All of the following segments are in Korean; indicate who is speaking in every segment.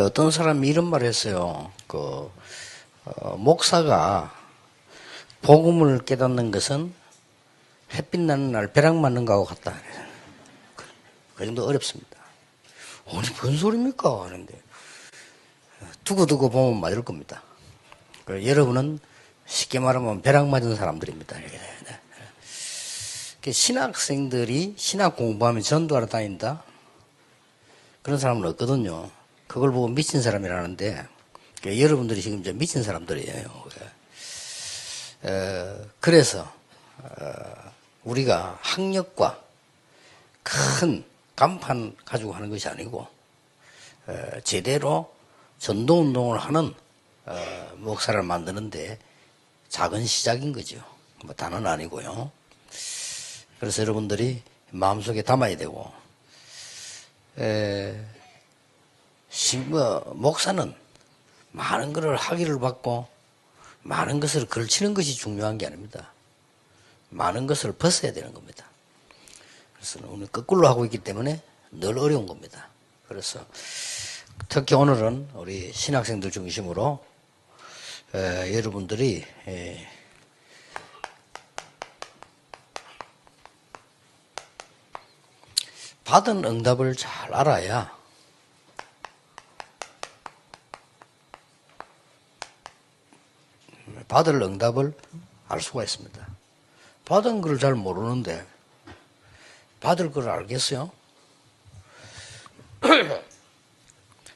Speaker 1: 어떤 사람이 이런 말을 했어요. 목사가 복음을 깨닫는 것은 햇빛 나는 날 벼락 맞는 거하고 같다. 그 정도 어렵습니다. 아니, 뭔 소리입니까? 하는데. 두고두고 보면 맞을 겁니다. 여러분은 쉽게 말하면 벼락 맞은 사람들입니다. 신학생들이 신학 공부하면 전도하러 다닌다? 그런 사람은 없거든요. 그걸 보고 미친 사람이라는데, 여러분들이 지금 이제 미친 사람들이에요. 그래서, 우리가 학력과 큰 간판 가지고 하는 것이 아니고, 제대로 전도운동을 하는, 목사를 만드는데 작은 시작인 거죠. 뭐 단은 아니고요. 그래서 여러분들이 마음속에 담아야 되고, 목사는 많은 것을 학위를 받고 많은 것을 걸치는 것이 중요한 게 아닙니다. 많은 것을 벗어야 되는 겁니다. 그래서 오늘 거꾸로 하고 있기 때문에 늘 어려운 겁니다. 그래서 특히 오늘은 우리 신학생들 중심으로 여러분들이 받은 응답을 잘 알아야 받을 응답을 알 수가 있습니다. 받은 걸 잘 모르는데 받을 걸 알겠어요?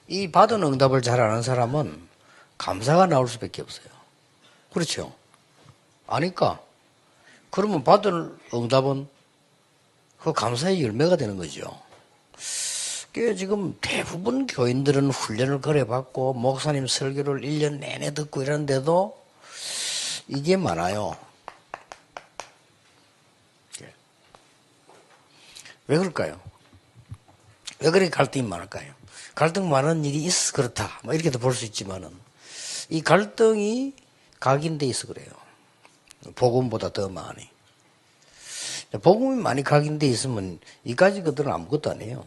Speaker 1: 이 받은 응답을 잘 아는 사람은 감사가 나올 수밖에 없어요. 그렇죠? 아니까 그러면 받을 응답은 그 감사의 열매가 되는 거죠. 지금 대부분 교인들은 훈련을 그래 받고 목사님 설교를 1년 내내 듣고 이러는데도 이게 많아요. 왜 그럴까요? 왜 그렇게 갈등이 많을까요? 갈등 많은 일이 있어서 그렇다. 뭐 이렇게도 볼 수 있지만은 이 갈등이 각인돼 있어 그래요. 복음보다 더 많이. 복음이 많이 각인돼 있으면 이까지 것들은 아무것도 아니에요.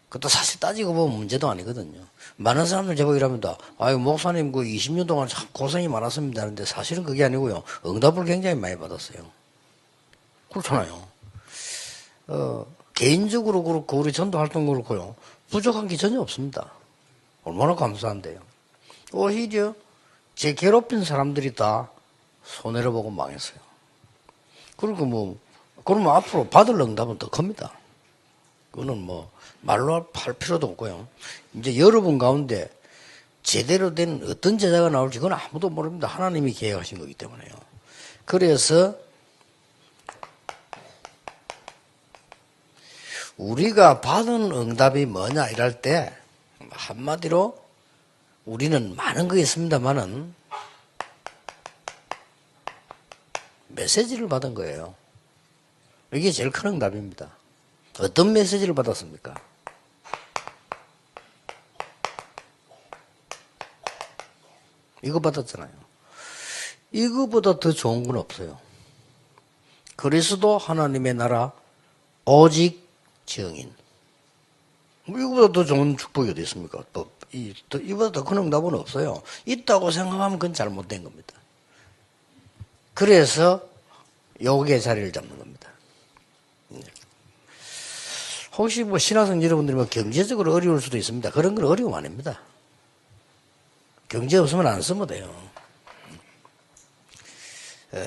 Speaker 1: 그것도 사실 따지고 보면 문제도 아니거든요. 많은 사람들 제법 이랍니다. 아유, 목사님 20년 동안 참 고생이 많았습니다 하는데 사실은 그게 아니고요. 응답을 굉장히 많이 받았어요. 그렇잖아요. 개인적으로 그렇고 우리 전도 활동 그렇고요. 부족한 게 전혀 없습니다. 얼마나 감사한데요. 오히려 제 괴롭힌 사람들이 다 손해를 보고 망했어요. 그리고 그러면 앞으로 받을 응답은 더 큽니다. 그거는 말로 할 필요도 없고요. 이제 여러분 가운데 제대로 된 어떤 제자가 나올지 그건 아무도 모릅니다. 하나님이 계획하신 거기 때문에요. 그래서 우리가 받은 응답이 뭐냐 이럴 때 한마디로 우리는 많은 거 있습니다만은 메시지를 받은 거예요. 이게 제일 큰 응답입니다. 어떤 메시지를 받았습니까? 이거 받았잖아요. 이거보다 더 좋은 건 없어요. 그리스도 하나님의 나라 오직 증인. 이거보다 더 좋은 축복이 어디 있습니까? 이보다 더 큰 응답은 없어요. 있다고 생각하면 그건 잘못된 겁니다. 그래서 요게 자리를 잡는 겁니다. 혹시 신학생 여러분들이 경제적으로 어려울 수도 있습니다. 그런 건 어려움 아닙니다. 경제 없으면 안 쓰면 돼요.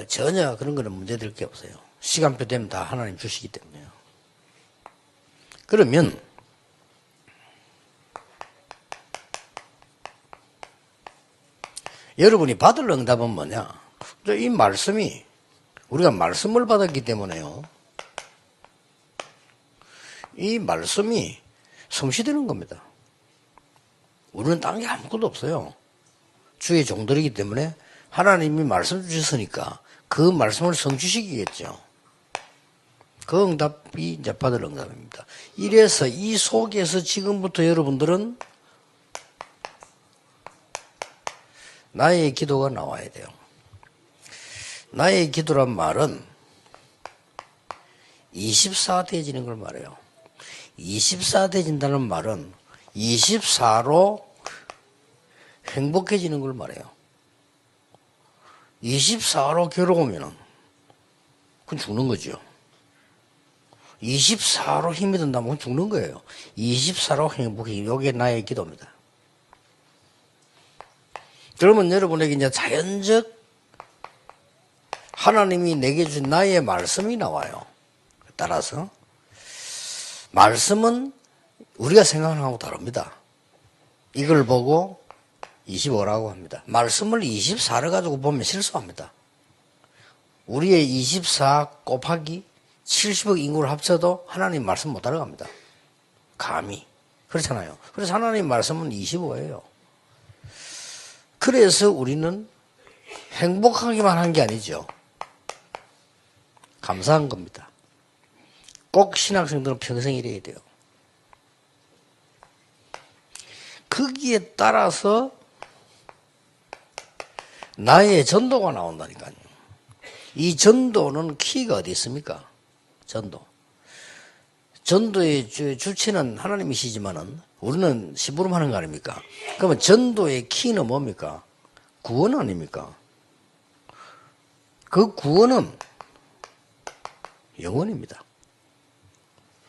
Speaker 1: 전혀 그런 거는 문제될 게 없어요. 시간표 되면 다 하나님 주시기 때문에요. 그러면 여러분이 받을 응답은 뭐냐? 이 말씀이 우리가 말씀을 받았기 때문에요. 이 말씀이 성취되는 겁니다. 우리는 딴 게 아무것도 없어요. 주의 종들이기 때문에 하나님이 말씀 주셨으니까 그 말씀을 성취시키겠죠. 그 응답이 이제 받을 응답입니다. 이래서 이 속에서 지금부터 여러분들은 나의 기도가 나와야 돼요. 나의 기도란 말은 24대지는 걸 말해요. 24대진다는 말은 24로 행복해지는 걸 말해요. 24로 괴로우면은 그건 죽는 거죠. 24로 힘이 든다면 그건 죽는 거예요. 24로 행복해. 이게 나의 기도입니다. 그러면 여러분에게 이제 자연적 하나님이 내게 주신 나의 말씀이 나와요. 따라서 말씀은 우리가 생각하는 거하고 다릅니다. 이걸 보고 25라고 합니다. 말씀을 24를 가지고 보면 실수합니다. 우리의 24 곱하기 70억 인구를 합쳐도 하나님 말씀 못 따라갑니다. 감히. 그렇잖아요. 그래서 하나님 말씀은 25예요. 그래서 우리는 행복하기만 한 게 아니죠. 감사한 겁니다. 꼭 신학생들은 평생 이래야 돼요. 거기에 따라서 나의 전도가 나온다니까요. 이 전도는 키가 어디 있습니까? 전도의 주체는 하나님이시지만은 우리는 심부름하는 거 아닙니까? 그러면 전도의 키는 뭡니까? 구원 아닙니까? 그 구원은 영원입니다.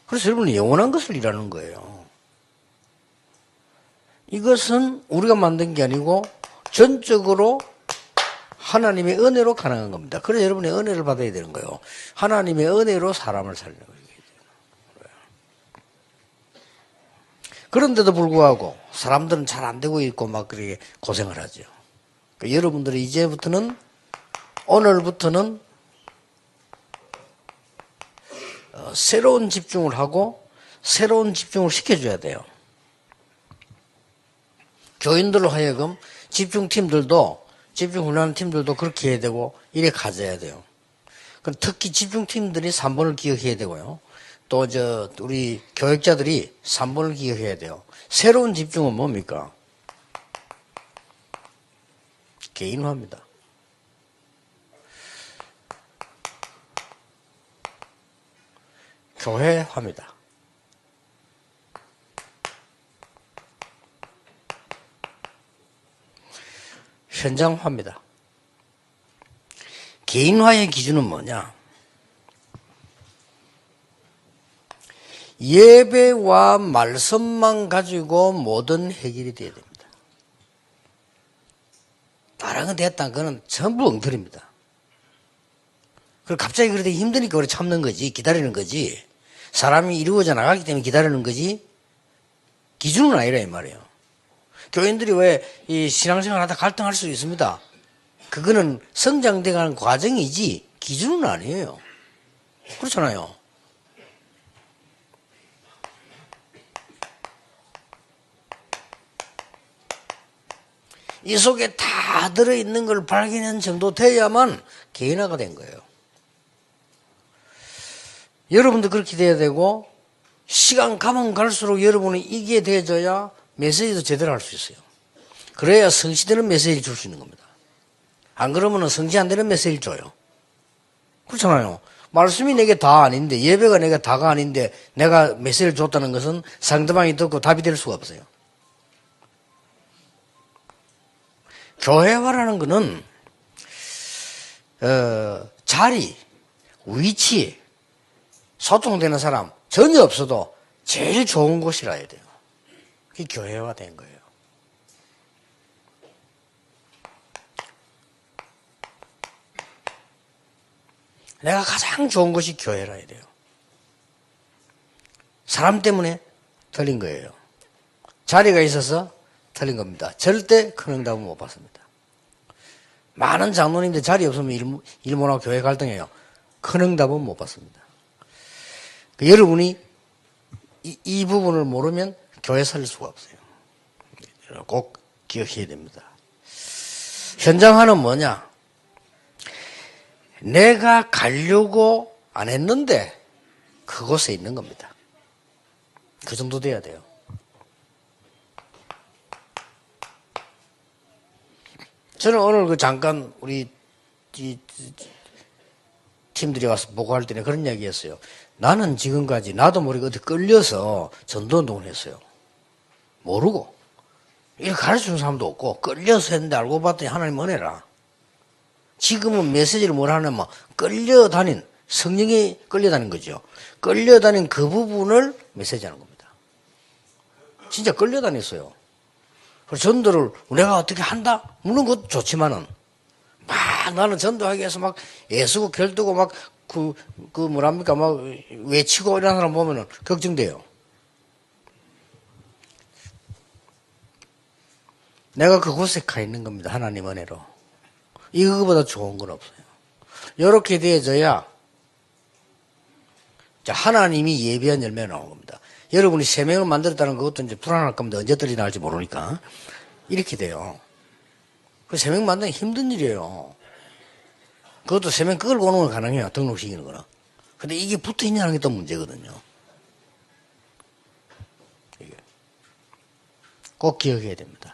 Speaker 1: 그래서 여러분은 영원한 것을 일하는 거예요. 이것은 우리가 만든 게 아니고 전적으로 하나님의 은혜로 가능한 겁니다. 그래서 여러분의 은혜를 받아야 되는 거예요. 하나님의 은혜로 사람을 살리는 거예요. 그런데도 불구하고 사람들은 잘 안 되고 있고 막 그렇게 고생을 하죠. 그러니까 여러분들이 이제부터는 오늘부터는 새로운 집중을 하고 새로운 집중을 시켜줘야 돼요. 교인들로 하여금 집중팀들도 집중훈련 팀들도 그렇게 해야 되고 이래 가져야 돼요. 특히 집중팀들이 3번을 기억해야 되고요. 또 우리 교육자들이 3번을 기억해야 돼요. 새로운 집중은 뭡니까? 개인화입니다. 교회화입니다. 현장화입니다. 개인화의 기준은 뭐냐? 예배와 말씀만 가지고 모든 해결이 되어야 됩니다. 다른 건 됐다. 그거는 전부 엉터리입니다. 그리고 갑자기 그렇게 힘드니까 우리 참는 거지, 기다리는 거지. 사람이 이루어져 나가기 때문에 기다리는 거지, 기준은 아니라 이 말이에요. 교인들이 왜 이 신앙생활 하다 갈등할 수 있습니다. 그거는 성장돼가는 과정이지 기준은 아니에요. 그렇잖아요. 이 속에 다 들어있는 걸 발견한 정도 돼야만 개인화가 된 거예요. 여러분도 그렇게 돼야 되고 시간 가면 갈수록 여러분이 이게 돼져야 메시지도 제대로 할 수 있어요. 그래야 성취되는 메시지를 줄 수 있는 겁니다. 안 그러면 성취 안 되는 메시지를 줘요. 그렇잖아요. 말씀이 내게 다 아닌데, 예배가 내게 다가 아닌데 내가 메시지를 줬다는 것은 상대방이 듣고 답이 될 수가 없어요. 교회화라는 것은 자리, 위치, 소통되는 사람 전혀 없어도 제일 좋은 곳이라 해야 돼요. 그게 교회화 된 거예요. 내가 가장 좋은 곳이 교회라 해야 돼요. 사람 때문에 틀린 거예요. 자리가 있어서 틀린 겁니다. 절대 큰 응답은 못 받습니다. 많은 장로님들 자리 없으면 일 못하고 교회 갈등해요. 큰 응답은 못 받습니다. 여러분이 이 부분을 모르면 교회 살릴 수가 없어요. 꼭 기억해야 됩니다. 현장화는 뭐냐? 내가 가려고 안 했는데 그곳에 있는 겁니다. 그 정도 돼야 돼요. 저는 오늘 잠깐 우리 팀들이 와서 보고할 때는 그런 이야기 했어요. 나는 지금까지 나도 모르게 어디 끌려서 전도운동을 했어요. 모르고 이렇게 가르쳐주는 사람도 없고 끌려서 했는데 알고 봤더니 하나님 은혜라. 지금은 메시지를 뭘 하냐면 끌려다닌 성령이 끌려다닌 거죠. 끌려다닌 그 부분을 메시지하는 겁니다. 진짜 끌려다녔어요. 그래서 전도를 내가 어떻게 한다? 물론 그것도 좋지만은 막 나는 전도하기 위해서 막 애쓰고 결두고 막 뭐랍니까 막 외치고 이런 사람 보면은 걱정돼요. 내가 그곳에 가 있는 겁니다. 하나님 은혜로. 이거보다 좋은 건 없어요. 이렇게 되어져야 하나님이 예비한 열매가 나온 겁니다. 여러분이 세 명을 만들었다는 그것도 이제 불안할 겁니다. 언제 떨이 나올지 모르니까. 이렇게 돼요. 그 세 명 만드는 게 힘든 일이에요. 그것도 세 명 끌고 오는 건 가능해요. 등록시키는 거는. 근데 이게 붙어 있냐는 게 또 문제거든요. 이게. 꼭 기억해야 됩니다.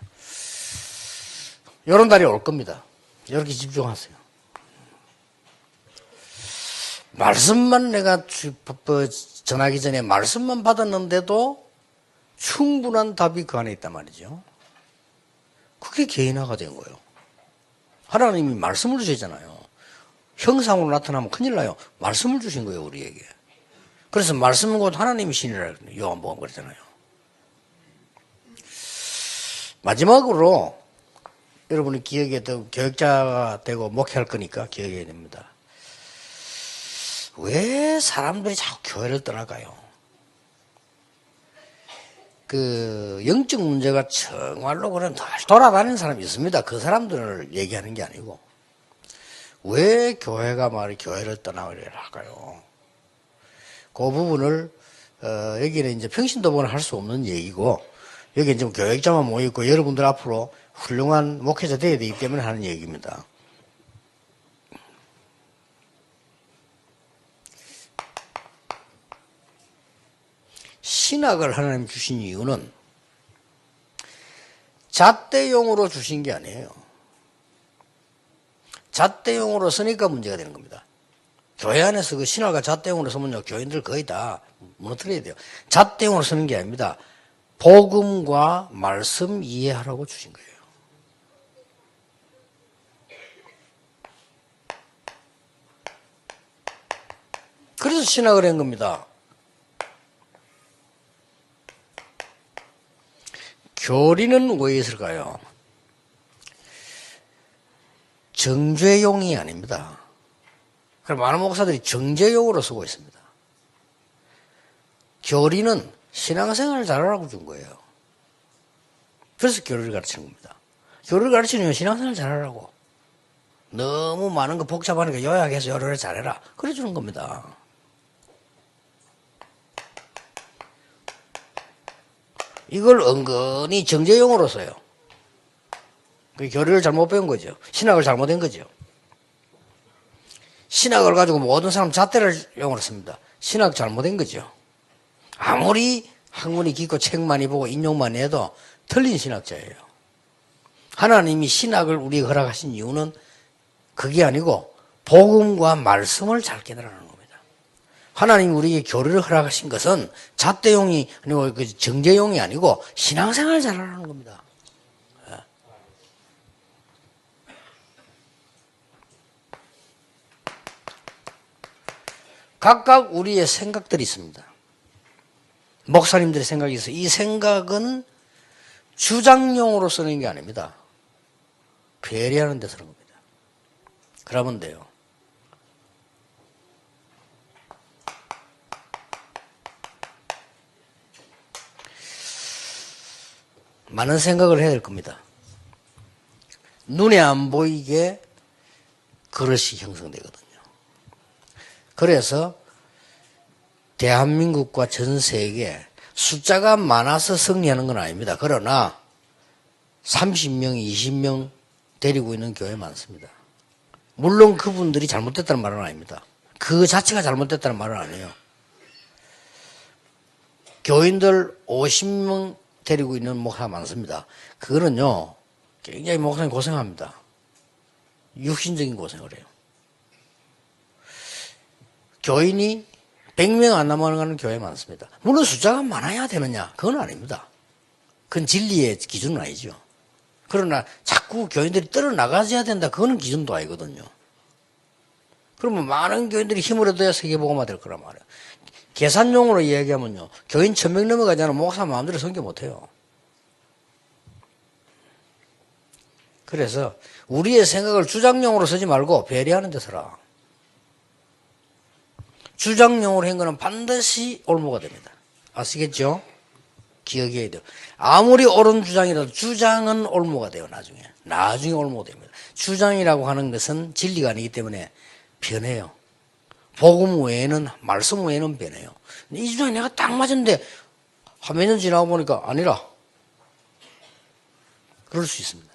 Speaker 1: 이런 날이 올 겁니다. 이렇게 집중하세요. 말씀만 내가 전하기 전에 말씀만 받았는데도 충분한 답이 그 안에 있단 말이죠. 그게 개인화가 된 거예요. 하나님이 말씀을 주시잖아요. 형상으로 나타나면 큰일 나요. 말씀을 주신 거예요, 우리에게. 그래서 말씀은 곧 하나님이 신이라 요한복음 그랬잖아요. 마지막으로 여러분이 기억에 또 교육자가 되고 목회할 거니까 기억해야 됩니다. 왜 사람들이 자꾸 교회를 떠나가요? 그 영적 문제가 정말로 그런 돌아다니는 사람이 있습니다. 그 사람들을 얘기하는 게 아니고 왜 교회가 교회를 떠나갈까요? 그 부분을 여기는 이제 평신도보는 할 수 없는 얘기고 여기 지금 교육자만 모여 있고 여러분들 앞으로 훌륭한 목회자 되어야 되기 때문에 하는 얘기입니다. 신학을 하나님 주신 이유는 잣대용으로 주신 게 아니에요. 잣대용으로 쓰니까 문제가 되는 겁니다. 교회 안에서 그 신학과 잣대용으로 쓰면요, 교인들 거의 다 무너뜨려야 돼요. 잣대용으로 쓰는 게 아닙니다. 복음과 말씀 이해하라고 주신 거예요. 그래서 신학을 한 겁니다. 교리는 왜 있을까요? 정죄용이 아닙니다. 그럼 많은 목사들이 정죄용으로 쓰고 있습니다. 교리는 신앙생활을 잘하라고 준 거예요. 그래서 교리를 가르치는 겁니다. 교리를 가르치면 신앙생활을 잘하라고. 너무 많은 거 복잡하니까 요약해서 요리를 잘해라. 그래 주는 겁니다. 이걸 은근히 정죄용으로 써요. 그 교리를 잘못 배운 거죠. 신학을 잘못한 거죠. 신학을 가지고 모든 사람 잣대를 용어로 씁니다. 신학 잘못된 거죠. 아무리 학문이 깊고 책 많이 보고 인용만 해도 틀린 신학자예요. 하나님이 신학을 우리에게 허락하신 이유는 그게 아니고 복음과 말씀을 잘 깨달으라는 겁니다. 하나님이 우리에게 교리를 허락하신 것은 잣대용이 아니고 정죄용이 아니고 신앙생활을 잘하라는 겁니다. 각각 우리의 생각들이 있습니다. 목사님들의 생각이 있어요. 이 생각은 주장용으로 쓰는 게 아닙니다. 배려하는 데 쓰는 겁니다. 그러면 돼요. 많은 생각을 해야 될 겁니다. 눈에 안 보이게 그릇이 형성되거든요. 그래서 대한민국과 전 세계 숫자가 많아서 승리하는 건 아닙니다. 그러나 30명, 20명 데리고 있는 교회 많습니다. 물론 그분들이 잘못됐다는 말은 아닙니다. 그 자체가 잘못됐다는 말은 아니에요. 교인들 50명 데리고 있는 목사 많습니다. 그거는요, 굉장히 목사님 고생합니다. 육신적인 고생을 해요. 교인이 100명 안 넘어가는 교회 많습니다. 물론 숫자가 많아야 되느냐? 그건 아닙니다. 그건 진리의 기준은 아니죠. 그러나 자꾸 교인들이 떨어나가야 된다. 그거는 기준도 아니거든요. 그러면 많은 교인들이 힘을 얻어야 세계복음화 될 거란 말이에요. 계산용으로 이야기하면요. 교인 1000명 넘어가지 않으면 목사 마음대로 선교 못해요. 그래서 우리의 생각을 주장용으로 쓰지 말고 배려하는 데 서라. 주장용으로 한 거는 반드시 올무가 됩니다. 아시겠죠? 기억해야 돼요. 아무리 옳은 주장이라도 주장은 올무가 돼요. 나중에 올무가 됩니다. 주장이라고 하는 것은 진리가 아니기 때문에 변해요. 복음 외에는, 말씀 외에는 변해요. 이 주장이 내가 딱 맞았는데 한 몇 년 지나고 보니까 아니라. 그럴 수 있습니다.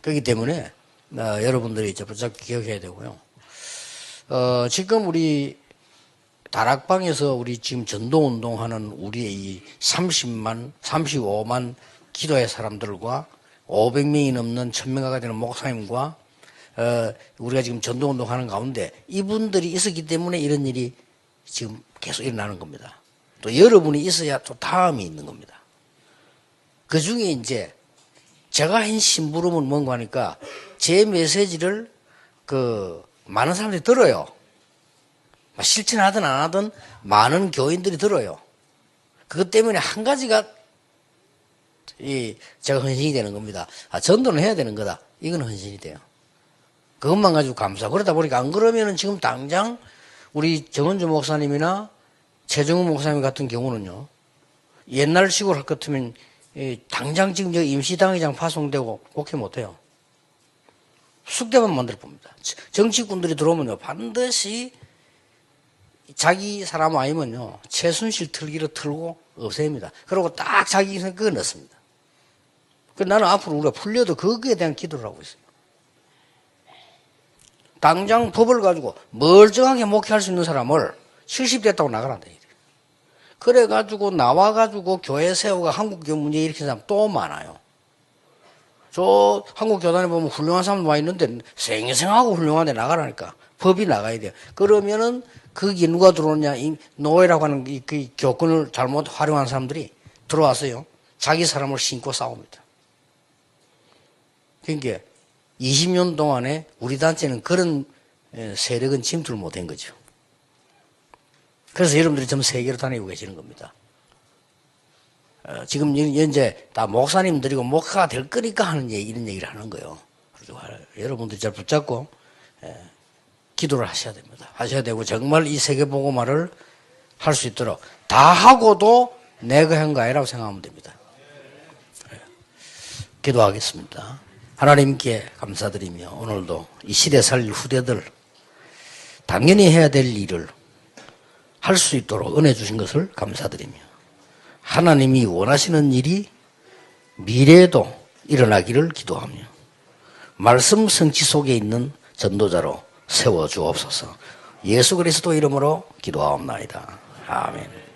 Speaker 1: 그렇기 때문에 여러분들이 붙잡고 기억해야 되고요. 지금 우리 다락방에서 우리 지금 전도운동하는 우리의 이 30만, 35만 기도의 사람들과 500명이 넘는 1000명가가 되는 목사님과 우리가 지금 전도운동하는 가운데 이분들이 있었기 때문에 이런 일이 지금 계속 일어나는 겁니다. 또 여러분이 있어야 또 다음이 있는 겁니다. 그 중에 이제 제가 한 심부름은 뭔가 하니까 제 메시지를 많은 사람들이 들어요. 실천하든 안 하든 많은 교인들이 들어요. 그것 때문에 한 가지가 제가 헌신이 되는 겁니다. 전도는 해야 되는 거다. 이건 헌신이 돼요. 그것만 가지고 감사. 그러다 보니까 안 그러면은 지금 당장 우리 정은주 목사님이나 최정우 목사님 같은 경우는요. 옛날 식으로 할 것 같으면 당장 지금 저 임시당회장 파송되고 국회 못해요. 숙대만 만들어 봅니다. 정치꾼들이 들어오면요. 반드시 자기 사람 아니면요. 최순실 틀기로 틀고 없앱니다. 그리고 딱 자기 인생 그거 넣습니다. 나는 앞으로 우리가 풀려도 거기에 대한 기도를 하고 있어요. 당장 법을 가지고 멀쩡하게 목회할 수 있는 사람을 70 됐다고 나가란다. 그래가지고 나와가지고 교회 세우고 한국교 문제 일으킨 사람 또 많아요. 저 한국교단에 보면 훌륭한 사람 와 있는데 생생하고 훌륭한데 나가라니까. 법이 나가야 돼요. 그러면은 거기 누가 들어오냐. 노예라고 하는 그 교권을 잘못 활용한 사람들이 들어왔어요. 자기 사람을 신고 싸웁니다. 그러니까 20년 동안에 우리 단체는 그런 세력은 침투를 못한 거죠. 그래서 여러분들이 좀 세계로 다니고 계시는 겁니다. 지금 현재 다 목사님들이고 목사가 될 거니까 하는 얘기, 이런 얘기를 하는 거예요. 그래서 여러분들이 잘 붙잡고 기도를 하셔야 됩니다. 하셔야 되고 정말 이 세계복음화를 할 수 있도록 다 하고도 내가 한 거 아니라고 생각하면 됩니다. 기도하겠습니다. 하나님께 감사드리며 오늘도 이 시대 살릴 후대들 당연히 해야 될 일을 할 수 있도록 은혜 주신 것을 감사드리며 하나님이 원하시는 일이 미래에도 일어나기를 기도하며 말씀 성취 속에 있는 전도자로 세워주옵소서. 예수 그리스도 이름으로 기도하옵나이다. 아멘.